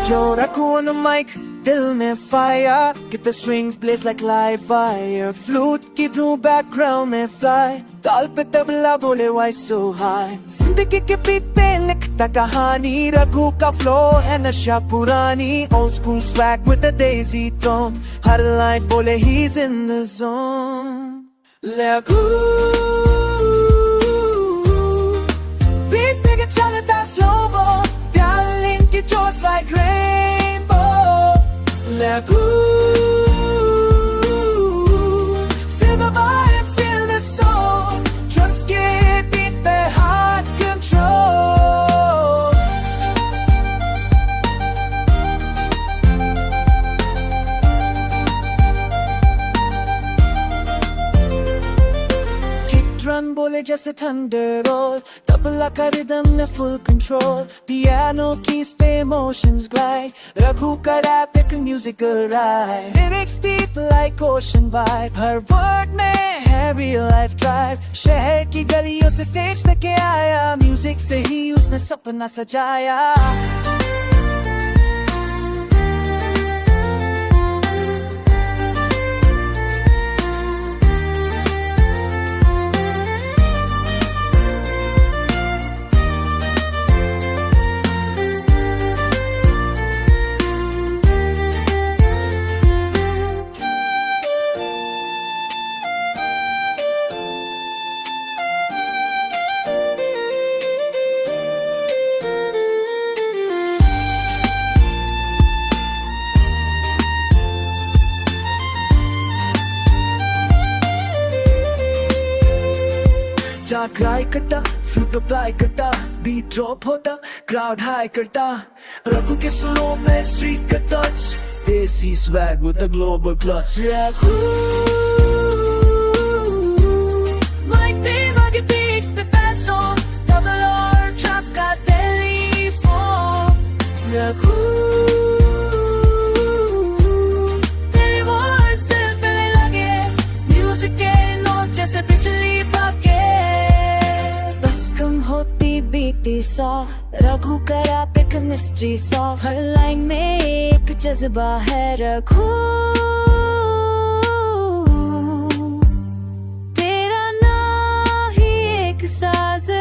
Yo, Raku on the mic, dil mein fire. Get the strings blaze like live wire. Flute ki dhoom background mein fly. ताल पे तबला बोले why so high. जिंदगी के beat पे लिखता कहानी. रघु का flow है नशा पुरानी. Old school swag with the daisy tone. Her line बोले he's in the zone. Raghu beat पे के चलता slow mo. Violin की jaws like rainbow. Raghu feel the vibe, feel the soul. Drums के beat पे hard control. Kick drum बोले जैसे thunder roll. Tabla का rhythm में full control. Piano keys पे emotions glide. रघु का rap एक musical ride. Lyrics deep like ocean vibe. हर word में है real life drive. शहर की गलियों से stage तक आया. Music से ही उसने सपना सजाया. जा क्राई करता, फ्लूट अप्लाई करता, बीट ड्रॉप होता, क्राउड हाई करता. रघु के सुरों में स्ट्रीट का touch. Desi swag with a global clutch. Raghu mic पे मगे बीट पे पैस ऑन. डबल और ट्रैप का टेलीफोन. रघु तेरे वर्ड्स दिल पे लगे. म्यूजिक के नोट जैसे बिजली होती बीटी सा. रघु करा पे केमिस्ट्री सा. हर लाइन में एक जज्बा है. रघु